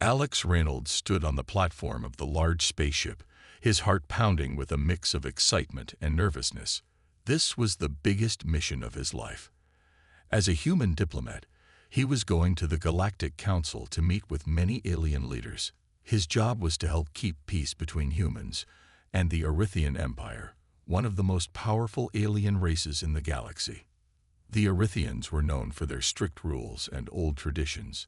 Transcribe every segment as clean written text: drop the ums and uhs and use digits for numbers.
Alex Reynolds stood on the platform of the large spaceship, his heart pounding with a mix of excitement and nervousness. This was the biggest mission of his life. As a human diplomat, he was going to the Galactic Council to meet with many alien leaders. His job was to help keep peace between humans and the Erythian Empire, one of the most powerful alien races in the galaxy. The Erythians were known for their strict rules and old traditions.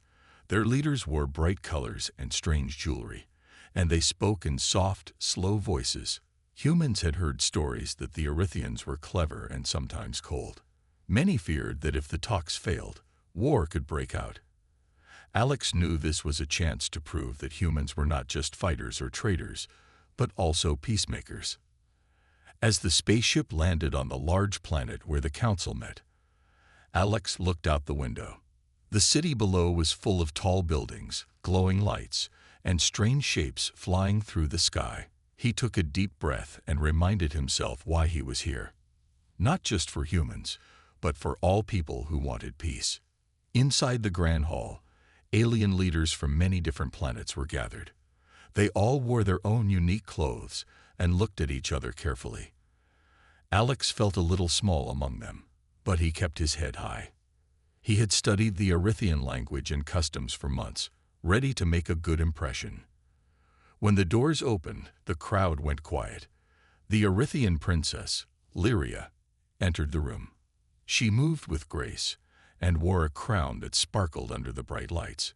Their leaders wore bright colors and strange jewelry, and they spoke in soft, slow voices. Humans had heard stories that the Erythians were clever and sometimes cold. Many feared that if the talks failed, war could break out. Alex knew this was a chance to prove that humans were not just fighters or traitors, but also peacemakers. As the spaceship landed on the large planet where the council met, Alex looked out the window. The city below was full of tall buildings, glowing lights, and strange shapes flying through the sky. He took a deep breath and reminded himself why he was here. Not just for humans, but for all people who wanted peace. Inside the Grand Hall, alien leaders from many different planets were gathered. They all wore their own unique clothes and looked at each other carefully. Alex felt a little small among them, but he kept his head high. He had studied the Erythian language and customs for months, ready to make a good impression. When the doors opened, the crowd went quiet. The Erythian princess, Lyria, entered the room. She moved with grace and wore a crown that sparkled under the bright lights.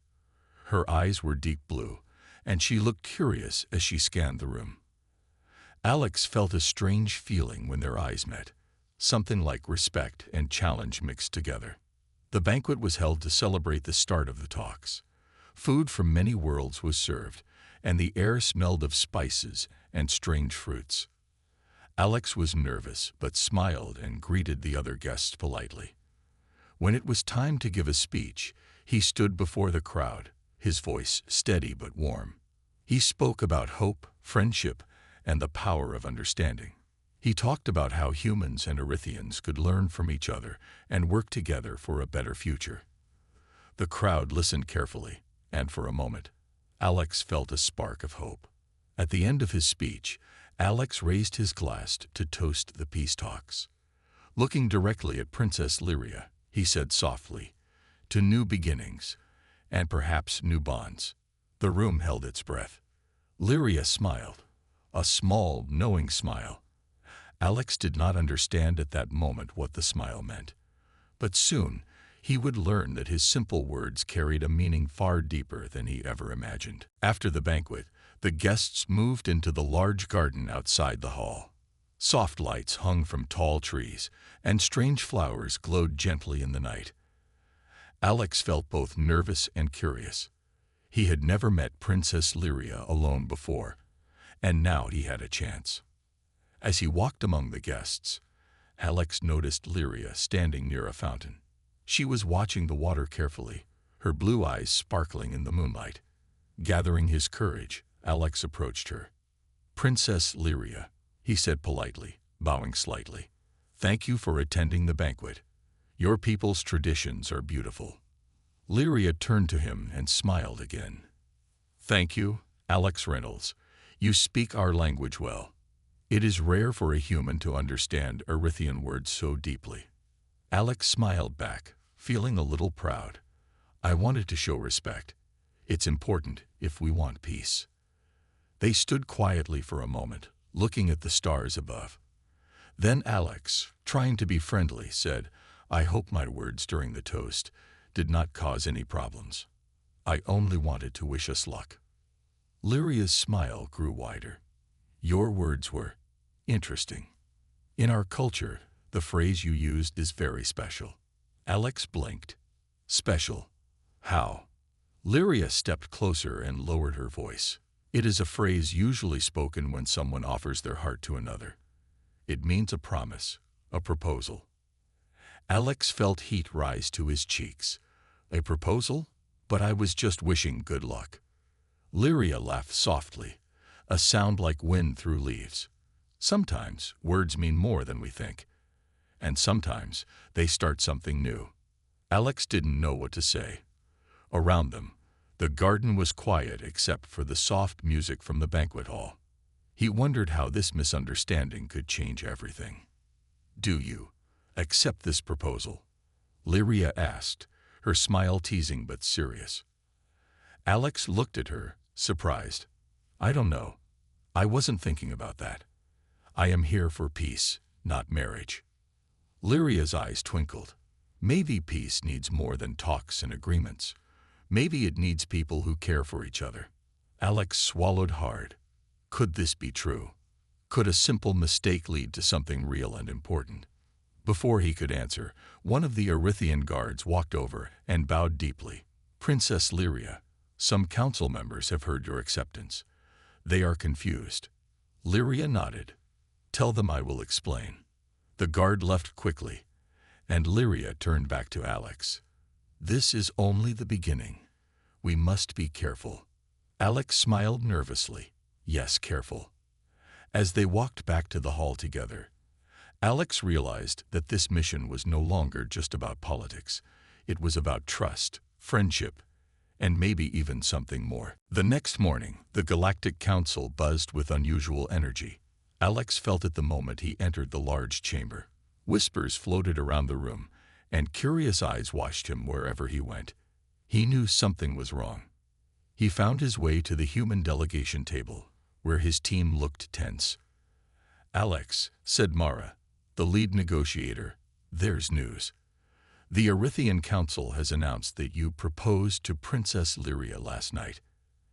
Her eyes were deep blue, and she looked curious as she scanned the room. Alex felt a strange feeling when their eyes met, something like respect and challenge mixed together. The banquet was held to celebrate the start of the talks. Food from many worlds was served, and the air smelled of spices and strange fruits. Alex was nervous but smiled and greeted the other guests politely. When it was time to give a speech, he stood before the crowd, his voice steady but warm. He spoke about hope, friendship, and the power of understanding. He talked about how humans and Erythians could learn from each other and work together for a better future. The crowd listened carefully, and for a moment, Alex felt a spark of hope. At the end of his speech, Alex raised his glass to toast the peace talks. Looking directly at Princess Lyria, he said softly, "To new beginnings, and perhaps new bonds." The room held its breath. Lyria smiled, a small, knowing smile. Alex did not understand at that moment what the smile meant, but soon he would learn that his simple words carried a meaning far deeper than he ever imagined. After the banquet, the guests moved into the large garden outside the hall. Soft lights hung from tall trees, and strange flowers glowed gently in the night. Alex felt both nervous and curious. He had never met Princess Lyria alone before, and now he had a chance. As he walked among the guests, Alex noticed Lyria standing near a fountain. She was watching the water carefully, her blue eyes sparkling in the moonlight. Gathering his courage, Alex approached her. "Princess Lyria," he said politely, bowing slightly. "Thank you for attending the banquet. Your people's traditions are beautiful." Lyria turned to him and smiled again. "Thank you, Alex Reynolds. You speak our language well. It is rare for a human to understand Erythian words so deeply." Alex smiled back, feeling a little proud. "I wanted to show respect. It's important if we want peace." They stood quietly for a moment, looking at the stars above. Then Alex, trying to be friendly, said, "I hope my words during the toast did not cause any problems. I only wanted to wish us luck." Lyria's smile grew wider. "Your words were interesting. In our culture, the phrase you used is very special." Alex blinked. "Special? How?" Lyria stepped closer and lowered her voice. "It is a phrase usually spoken when someone offers their heart to another. It means a promise, a proposal." Alex felt heat rise to his cheeks. "A proposal? But I was just wishing good luck." Lyria laughed softly, a sound like wind through leaves. "Sometimes words mean more than we think, and sometimes they start something new." Alex didn't know what to say. Around them, The garden was quiet except for the soft music from the banquet hall. He wondered how this misunderstanding could change everything. "Do you accept this proposal?" Lyria asked, her smile teasing but serious. Alex looked at her, surprised. "I don't know. I wasn't thinking about that. I am here for peace, not marriage." Lyria's eyes twinkled. Maybe peace needs more than talks and agreements. Maybe it needs people who care for each other. Alex swallowed hard. Could this be true? Could a simple mistake lead to something real and important? Before he could answer, one of the Erythian guards walked over and bowed deeply. "Princess Lyria, some council members have heard your acceptance. They are confused." Lyria nodded. "Tell them I will explain." The guard left quickly, and Lyria turned back to Alex. "This is only the beginning. We must be careful." Alex smiled nervously. "Yes, careful." As they walked back to the hall together, Alex realized that this mission was no longer just about politics. It was about trust, friendship, and maybe even something more. The next morning, the Galactic Council buzzed with unusual energy. Alex felt it the moment he entered the large chamber. Whispers floated around the room, and curious eyes watched him wherever he went. He knew something was wrong. He found his way to the human delegation table, where his team looked tense. "Alex," said Mara, the lead negotiator, "there's news. The Erythian Council has announced that you proposed to Princess Lyria last night,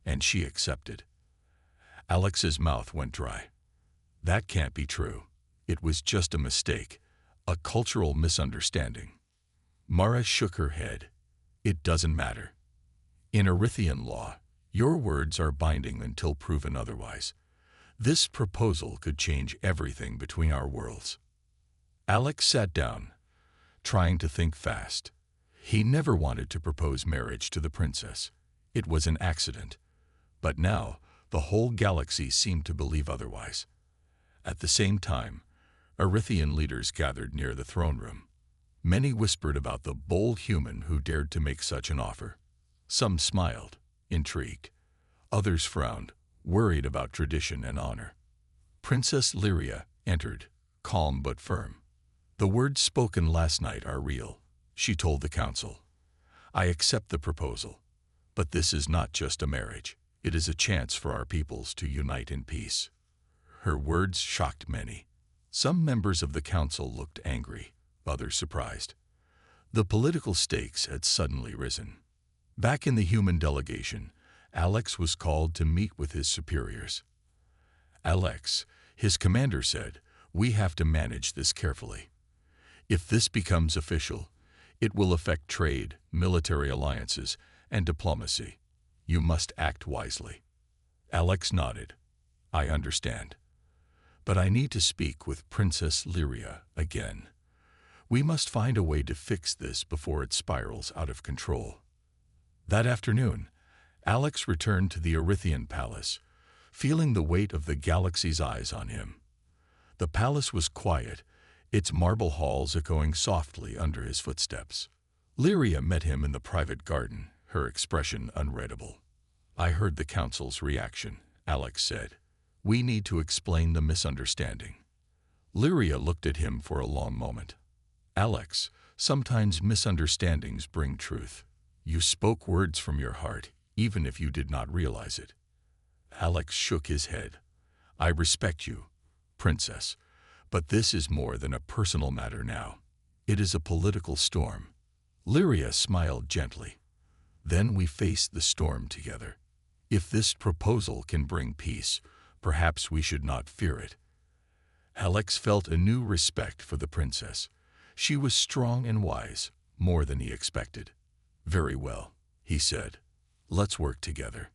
and she accepted." Alex's mouth went dry. "That can't be true. It was just a mistake, a cultural misunderstanding." Mara shook her head. "It doesn't matter. In Erythian law, your words are binding until proven otherwise. This proposal could change everything between our worlds." Alex sat down, trying to think fast. He never wanted to propose marriage to the princess. It was an accident. But now, the whole galaxy seemed to believe otherwise. At the same time, Erythian leaders gathered near the throne room. Many whispered about the bold human who dared to make such an offer. Some smiled, intrigued. Others frowned, worried about tradition and honor. Princess Lyria entered, calm but firm. "The words spoken last night are real," she told the council. "I accept the proposal. But this is not just a marriage. It is a chance for our peoples to unite in peace." Her words shocked many. Some members of the council looked angry, others surprised. The political stakes had suddenly risen. Back in the human delegation, Alex was called to meet with his superiors. "Alex," his commander said, "we have to manage this carefully. If this becomes official, it will affect trade, military alliances, and diplomacy. You must act wisely." Alex nodded. "I understand. But I need to speak with Princess Lyria again. We must find a way to fix this before it spirals out of control." That afternoon, Alex returned to the Erythian palace, feeling the weight of the galaxy's eyes on him. The palace was quiet, its marble halls echoing softly under his footsteps. Lyria met him in the private garden, her expression unreadable. "I heard the council's reaction," Alex said. "We need to explain the misunderstanding." Lyria looked at him for a long moment. "Alex, sometimes misunderstandings bring truth. You spoke words from your heart, even if you did not realize it." Alex shook his head. "I respect you, Princess, but this is more than a personal matter now. It is a political storm." Lyria smiled gently. "Then we face the storm together. If this proposal can bring peace, perhaps we should not fear it." Alex felt a new respect for the princess. She was strong and wise, more than he expected. "Very well," he said. "Let's work together."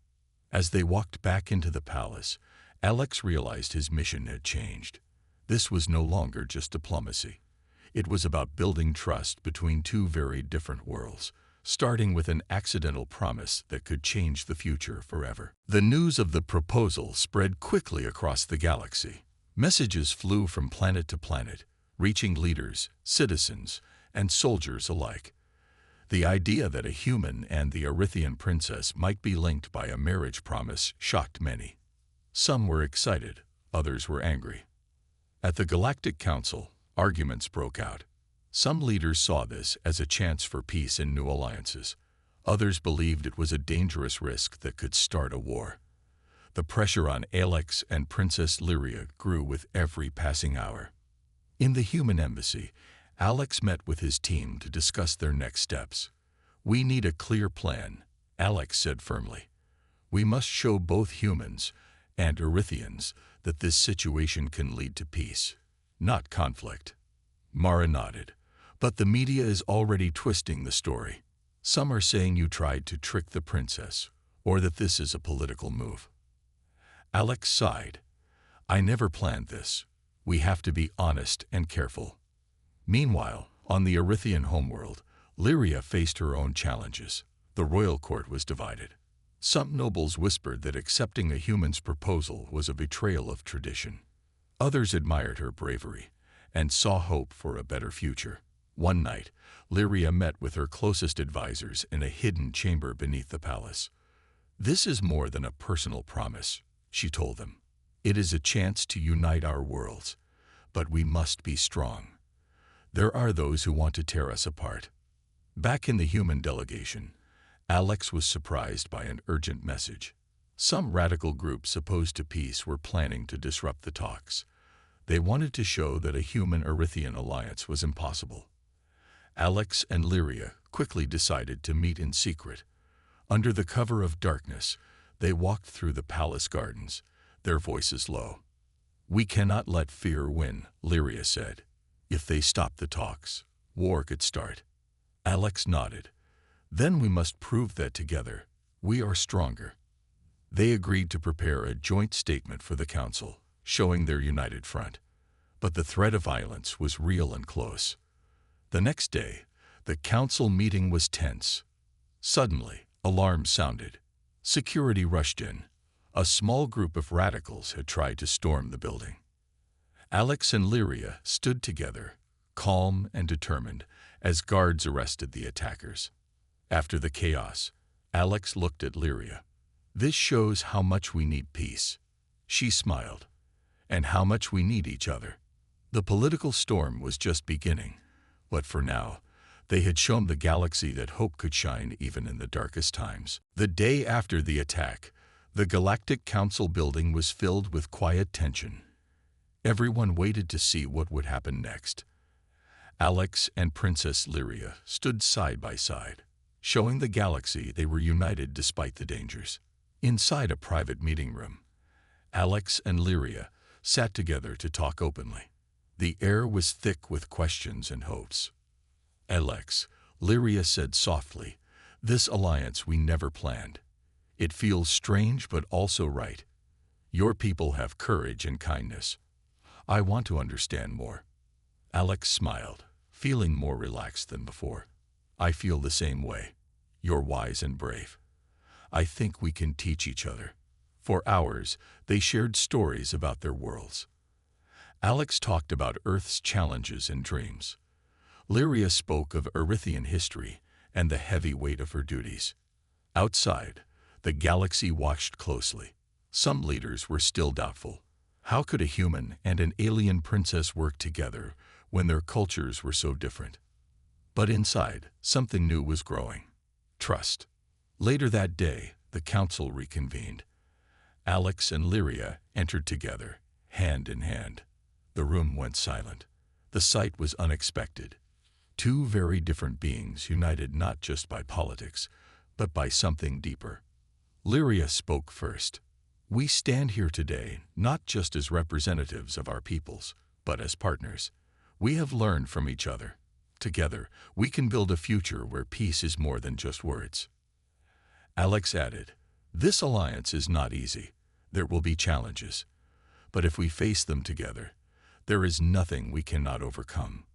As they walked back into the palace, Alex realized his mission had changed. This was no longer just diplomacy. It was about building trust between two very different worlds, starting with an accidental promise that could change the future forever. The news of the proposal spread quickly across the galaxy. Messages flew from planet to planet, reaching leaders, citizens, and soldiers alike. The idea that a human and the Erythian princess might be linked by a marriage promise shocked many. Some were excited, others were angry. At the Galactic Council, arguments broke out. Some leaders saw this as a chance for peace and new alliances. Others believed it was a dangerous risk that could start a war. The pressure on Alex and Princess Lyria grew with every passing hour. In the human embassy, Alex met with his team to discuss their next steps. "We need a clear plan," Alex said firmly. "We must show both humans and Erythians that this situation can lead to peace, not conflict." Mara nodded. "But the media is already twisting the story. Some are saying you tried to trick the princess, or that this is a political move." Alex sighed. "I never planned this. We have to be honest and careful." Meanwhile, on the Erythian homeworld, Lyria faced her own challenges. The royal court was divided. Some nobles whispered that accepting a human's proposal was a betrayal of tradition. Others admired her bravery and saw hope for a better future. One night, Lyria met with her closest advisors in a hidden chamber beneath the palace. "This is more than a personal promise," she told them. "It is a chance to unite our worlds, but we must be strong. There are those who want to tear us apart." Back in the human delegation, Alex was surprised by an urgent message. Some radical groups opposed to peace were planning to disrupt the talks. They wanted to show that a human-Erythian alliance was impossible. Alex and Lyria quickly decided to meet in secret. Under the cover of darkness, they walked through the palace gardens, their voices low. "We cannot let fear win," Lyria said. "If they stop the talks, war could start." Alex nodded. "Then we must prove that together, we are stronger." They agreed to prepare a joint statement for the council, showing their united front. But the threat of violence was real and close. The next day, the council meeting was tense. Suddenly, alarms sounded. Security rushed in. A small group of radicals had tried to storm the building. Alex and Lyria stood together, calm and determined, as guards arrested the attackers. After the chaos, Alex looked at Lyria. "This shows how much we need peace." She smiled. "And how much we need each other." The political storm was just beginning, but for now, they had shown the galaxy that hope could shine even in the darkest times. The day after the attack, the Galactic Council building was filled with quiet tension. Everyone waited to see what would happen next. Alex and Princess Lyria stood side by side, showing the galaxy they were united despite the dangers. Inside a private meeting room, Alex and Lyria sat together to talk openly. The air was thick with questions and hopes. "Alex," Lyria said softly, "this alliance we never planned. It feels strange but also right. Your people have courage and kindness. I want to understand more." Alex smiled, feeling more relaxed than before. "I feel the same way. You're wise and brave. I think we can teach each other." For hours, they shared stories about their worlds. Alex talked about Earth's challenges and dreams. Lyria spoke of Erythian history and the heavy weight of her duties. Outside, the galaxy watched closely. Some leaders were still doubtful. How could a human and an alien princess work together when their cultures were so different? But inside, something new was growing. Trust. Later that day, the council reconvened. Alex and Lyria entered together, hand in hand. The room went silent. The sight was unexpected. Two very different beings united not just by politics, but by something deeper. Lyria spoke first. "We stand here today not just as representatives of our peoples, but as partners. We have learned from each other. Together, we can build a future where peace is more than just words." Alex added, "This alliance is not easy. There will be challenges. But if we face them together, there is nothing we cannot overcome."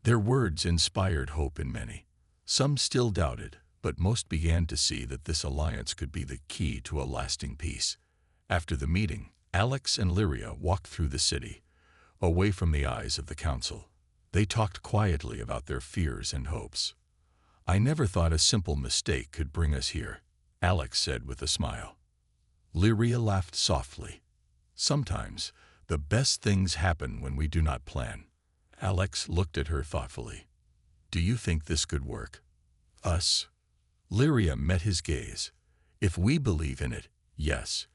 Their words inspired hope in many. Some still doubted, but most began to see that this alliance could be the key to a lasting peace. After the meeting, Alex and Lyria walked through the city, away from the eyes of the council. They talked quietly about their fears and hopes. I never thought a simple mistake could bring us here, Alex said with a smile. Lyria laughed softly. Sometimes, the best things happen when we do not plan. Alex looked at her thoughtfully. Do you think this could work? Us? Lyria met his gaze. If we believe in it, yes,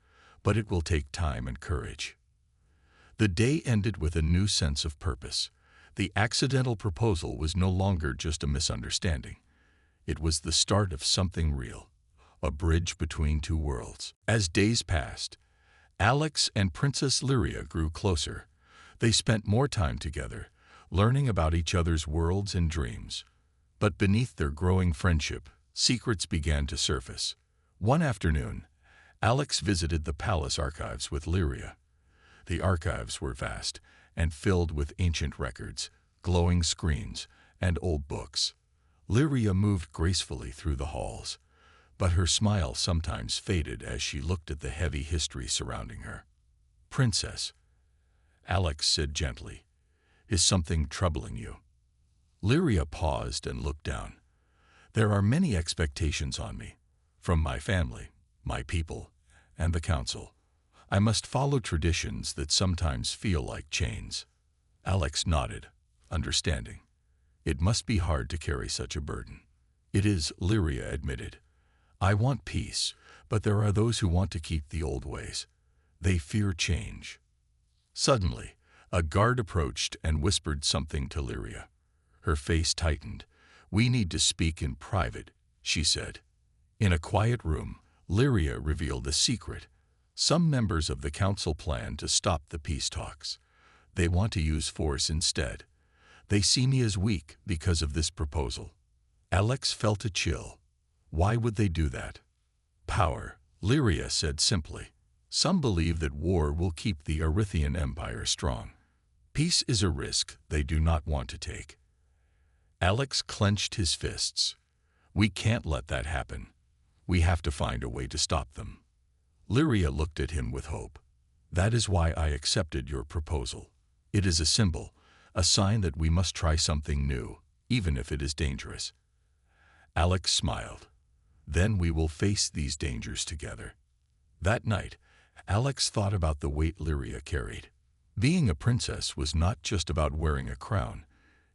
but it will take time and courage. The day ended with a new sense of purpose. The accidental proposal was no longer just a misunderstanding. It was the start of something real, a bridge between two worlds. As days passed, Alex and Princess Lyria grew closer. They spent more time together, learning about each other's worlds and dreams. But beneath their growing friendship, secrets began to surface. One afternoon, Alex visited the palace archives with Lyria. The archives were vast and filled with ancient records, glowing screens, and old books. Lyria moved gracefully through the halls, but her smile sometimes faded as she looked at the heavy history surrounding her. Princess, Alex said gently, is something troubling you? Lyria paused and looked down. There are many expectations on me, from my family, my people, and the council. I must follow traditions that sometimes feel like chains. Alex nodded, understanding. It must be hard to carry such a burden. It is, Lyria admitted. I want peace, but there are those who want to keep the old ways. They fear change. Suddenly, a guard approached and whispered something to Lyria. Her face tightened. We need to speak in private, she said. In a quiet room, Lyria revealed a secret. Some members of the council plan to stop the peace talks. They want to use force instead. They see me as weak because of this proposal. Alex felt a chill. Why would they do that? Power, Lyria said simply. Some believe that war will keep the Erythian Empire strong. Peace is a risk they do not want to take. Alex clenched his fists. We can't let that happen. We have to find a way to stop them. Lyria looked at him with hope. That is why I accepted your proposal. It is a symbol, a sign that we must try something new, even if it is dangerous. Alex smiled. Then we will face these dangers together. That night, Alex thought about the weight Lyria carried. Being a princess was not just about wearing a crown.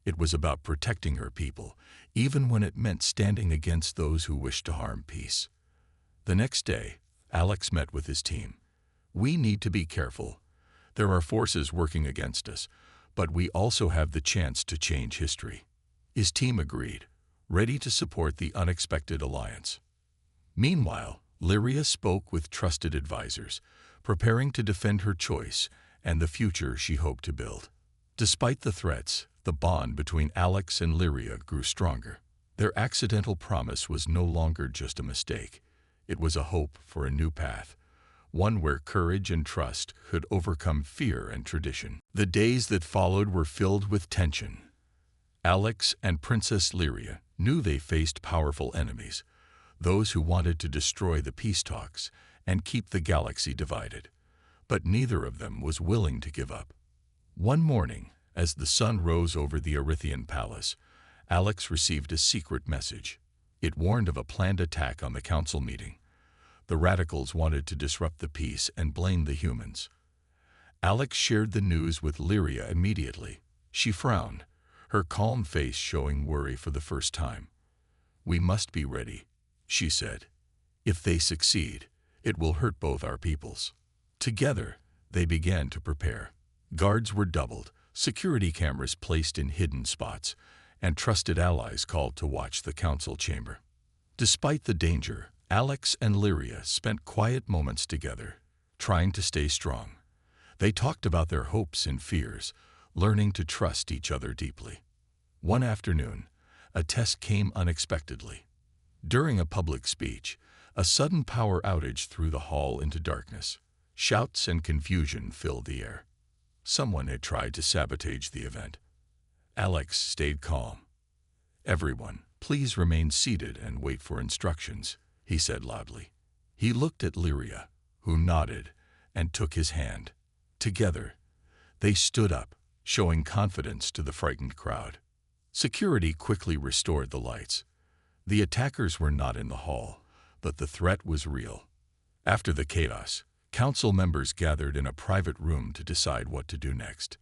It was about protecting her people, even when it meant standing against those who wished to harm peace. The next day, Alex met with his team. We need to be careful. There are forces working against us, but we also have the chance to change history. His team agreed, ready to support the unexpected alliance. Meanwhile, Lyria spoke with trusted advisors, preparing to defend her choice and the future she hoped to build. Despite the threats, the bond between Alex and Lyria grew stronger. Their accidental promise was no longer just a mistake. It was a hope for a new path, one where courage and trust could overcome fear and tradition. The days that followed were filled with tension. Alex and Princess Lyria knew they faced powerful enemies, those who wanted to destroy the peace talks and keep the galaxy divided. But neither of them was willing to give up. One morning, as the sun rose over the Erythian palace, Alex received a secret message. It warned of a planned attack on the council meeting. The radicals wanted to disrupt the peace and blame the humans. Alex shared the news with Lyria immediately. She frowned, her calm face showing worry for the first time. We must be ready, she said. If they succeed, it will hurt both our peoples. Together, they began to prepare. Guards were doubled, security cameras placed in hidden spots, and trusted allies called to watch the council chamber. Despite the danger, Alex and Lyria spent quiet moments together, trying to stay strong. They talked about their hopes and fears, learning to trust each other deeply. One afternoon, a test came unexpectedly. During a public speech, a sudden power outage threw the hall into darkness. Shouts and confusion filled the air. Someone had tried to sabotage the event. Alex stayed calm. Everyone, please remain seated and wait for instructions, he said loudly. He looked at Lyria, who nodded and took his hand. Together, they stood up, showing confidence to the frightened crowd. Security quickly restored the lights. The attackers were not in the hall, but the threat was real. After the chaos, council members gathered in a private room to decide what to do next.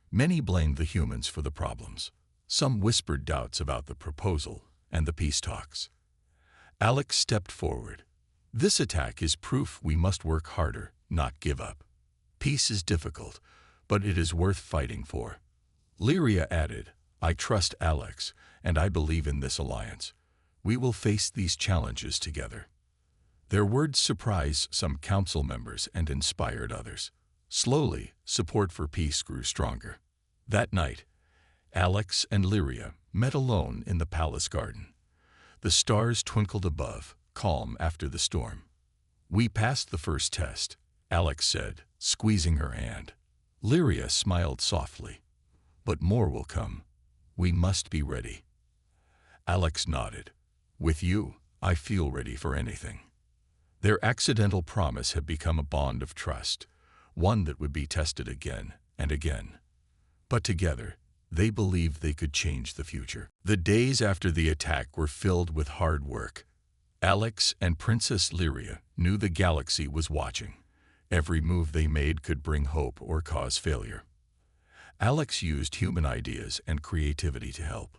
Many blamed the humans for the problems. Some whispered doubts about the proposal and the peace talks. Alex stepped forward. This attack is proof we must work harder, not give up. Peace is difficult, but it is worth fighting for. Lyria added, I trust Alex, and I believe in this alliance. We will face these challenges together. Their words surprised some council members and inspired others. Slowly, support for peace grew stronger. That night, Alex and Lyria met alone in the palace garden. The stars twinkled above, calm after the storm. We passed the first test, Alex said, squeezing her hand. Lyria smiled softly. But more will come. We must be ready. Alex nodded. With you, I feel ready for anything. Their accidental promise had become a bond of trust, one that would be tested again and again. But together, they believed they could change the future. The days after the attack were filled with hard work. Alex and Princess Lyria knew the galaxy was watching. Every move they made could bring hope or cause failure. Alex used human ideas and creativity to help.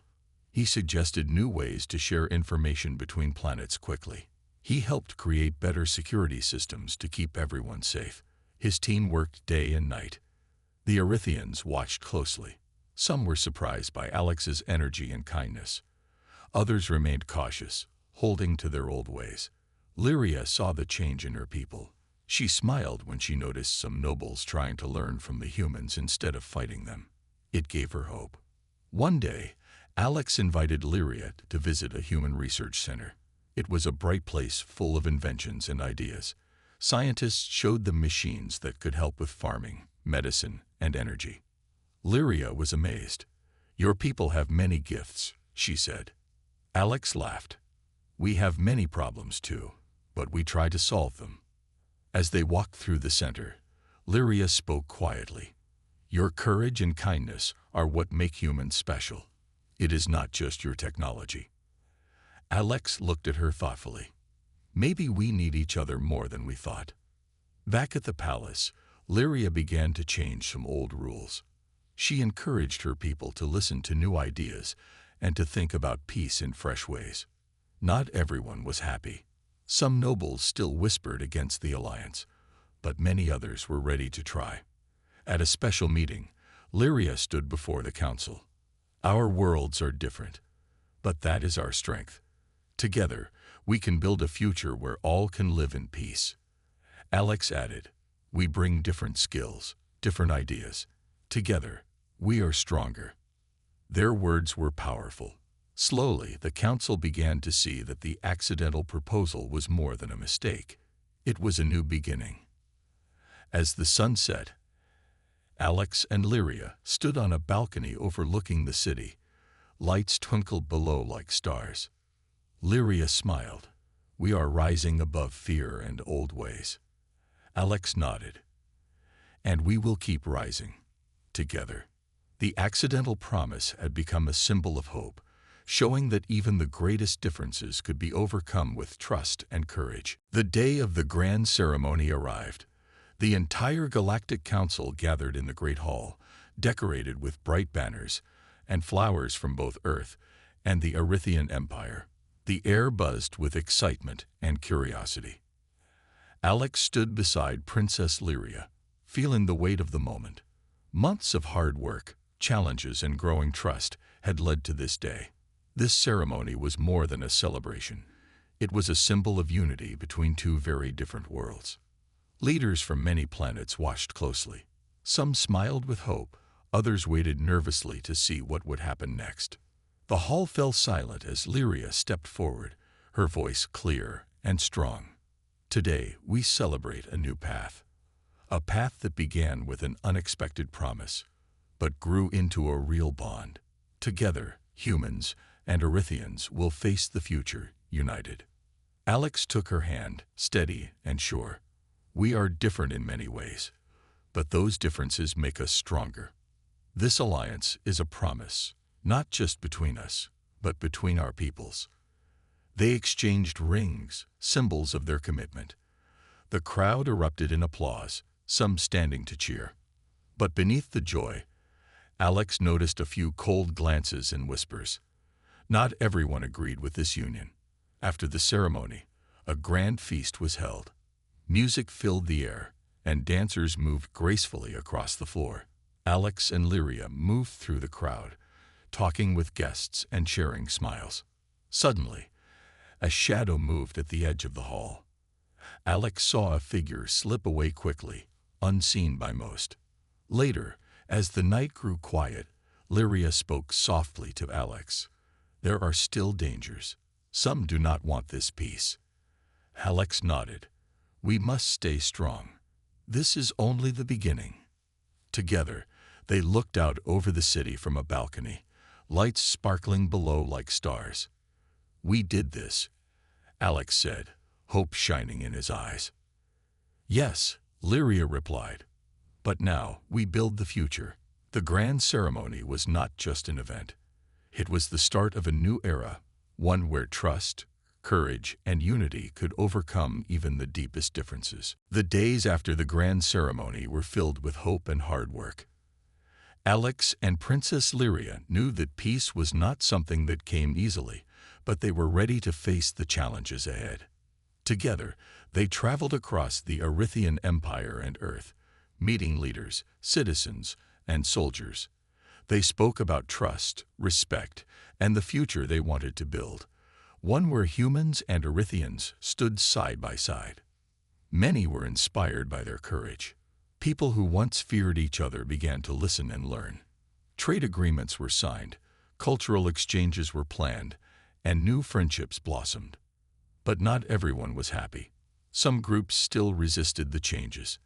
He suggested new ways to share information between planets quickly. He helped create better security systems to keep everyone safe. His team worked day and night. The Erythians watched closely. Some were surprised by Alex's energy and kindness. Others remained cautious, holding to their old ways. Lyria saw the change in her people. She smiled when she noticed some nobles trying to learn from the humans instead of fighting them. It gave her hope. One day, Alex invited Lyria to visit a human research center. It was a bright place full of inventions and ideas. Scientists showed them machines that could help with farming, medicine, and energy. Lyria was amazed. Your people have many gifts, she said. Alex laughed. We have many problems too, but we try to solve them. As they walked through the center, Lyria spoke quietly. Your courage and kindness are what make humans special. It is not just your technology. Alex looked at her thoughtfully. Maybe we need each other more than we thought. Back at the palace, Lyria began to change some old rules. She encouraged her people to listen to new ideas and to think about peace in fresh ways. Not everyone was happy. Some nobles still whispered against the alliance, but many others were ready to try. At a special meeting, Lyria stood before the council. Our worlds are different, but that is our strength. Together, we can build a future where all can live in peace. Alex added, we bring different skills, different ideas. Together, we are stronger. Their words were powerful. Slowly, the council began to see that the accidental proposal was more than a mistake. It was a new beginning. As the sun set, Alex and Lyria stood on a balcony overlooking the city. Lights twinkled below like stars. Lyria smiled. We are rising above fear and old ways. Alex nodded. And we will keep rising. Together. The accidental promise had become a symbol of hope, showing that even the greatest differences could be overcome with trust and courage. The day of the grand ceremony arrived. The entire Galactic Council gathered in the Great Hall, decorated with bright banners and flowers from both Earth and the Erythian Empire. The air buzzed with excitement and curiosity. Alex stood beside Princess Lyria, feeling the weight of the moment. Months of hard work, challenges, and growing trust had led to this day. This ceremony was more than a celebration. It was a symbol of unity between two very different worlds. Leaders from many planets watched closely. Some smiled with hope, others waited nervously to see what would happen next. The hall fell silent as Lyria stepped forward, her voice clear and strong. Today, we celebrate a new path. A path that began with an unexpected promise, but grew into a real bond. Together, humans and Erythians will face the future united. Alex took her hand, steady and sure. We are different in many ways, but those differences make us stronger. This alliance is a promise, not just between us, but between our peoples. They exchanged rings, symbols of their commitment. The crowd erupted in applause, some standing to cheer. But beneath the joy, Alex noticed a few cold glances and whispers. Not everyone agreed with this union. After the ceremony, a grand feast was held. Music filled the air, and dancers moved gracefully across the floor. Alex and Lyria moved through the crowd, talking with guests and sharing smiles. Suddenly, a shadow moved at the edge of the hall. Alex saw a figure slip away quickly, unseen by most. Later, as the night grew quiet, Lyria spoke softly to Alex. "There are still dangers. Some do not want this peace." Alex nodded. "We must stay strong. This is only the beginning." Together, they looked out over the city from a balcony, lights sparkling below like stars. "We did this," Alex said, hope shining in his eyes. "Yes," Lyria replied. "But now we build the future." The grand ceremony was not just an event. It was the start of a new era, one where trust, courage, and unity could overcome even the deepest differences. The days after the grand ceremony were filled with hope and hard work. Alex and Princess Lyria knew that peace was not something that came easily, but they were ready to face the challenges ahead. Together, they traveled across the Erythian Empire and Earth, meeting leaders, citizens, and soldiers. They spoke about trust, respect, and the future they wanted to build, one where humans and Erythians stood side by side. Many were inspired by their courage. People who once feared each other began to listen and learn. Trade agreements were signed, cultural exchanges were planned, and new friendships blossomed. But not everyone was happy. Some groups still resisted the changes.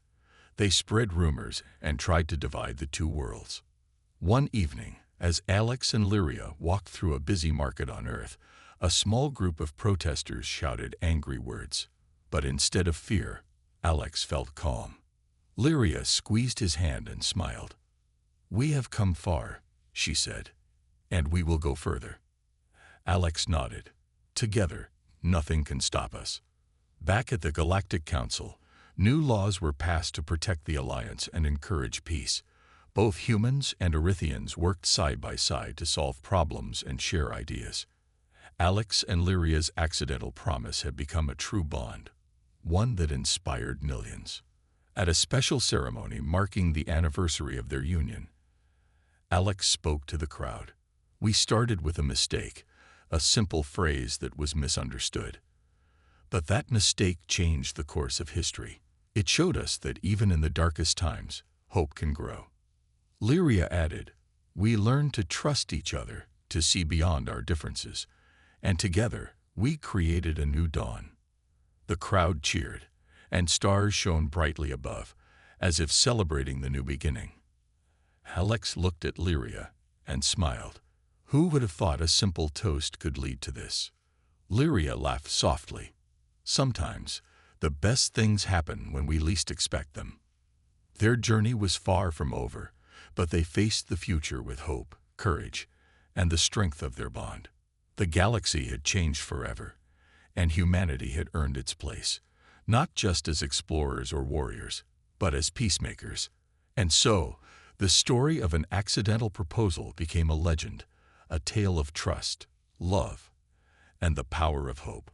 They spread rumors and tried to divide the two worlds. One evening, as Alex and Lyria walked through a busy market on Earth, a small group of protesters shouted angry words. But instead of fear, Alex felt calm. Lyria squeezed his hand and smiled. "We have come far," she said, "and we will go further." Alex nodded. "Together, nothing can stop us." Back at the Galactic Council, new laws were passed to protect the Alliance and encourage peace. Both humans and Erythians worked side by side to solve problems and share ideas. Alex and Lyria's accidental promise had become a true bond, one that inspired millions. At a special ceremony marking the anniversary of their union, Alex spoke to the crowd. "We started with a mistake, a simple phrase that was misunderstood. But that mistake changed the course of history. It showed us that even in the darkest times, hope can grow." Lyria added, "We learned to trust each other, to see beyond our differences, and together we created a new dawn." The crowd cheered, and stars shone brightly above, as if celebrating the new beginning. Alex looked at Lyria and smiled. Who would have thought a simple toast could lead to this? Lyria laughed softly. "Sometimes, the best things happen when we least expect them." Their journey was far from over, but they faced the future with hope, courage, and the strength of their bond. The galaxy had changed forever, and humanity had earned its place, not just as explorers or warriors, but as peacemakers. And so, the story of an accidental proposal became a legend, a tale of trust, love, and the power of hope.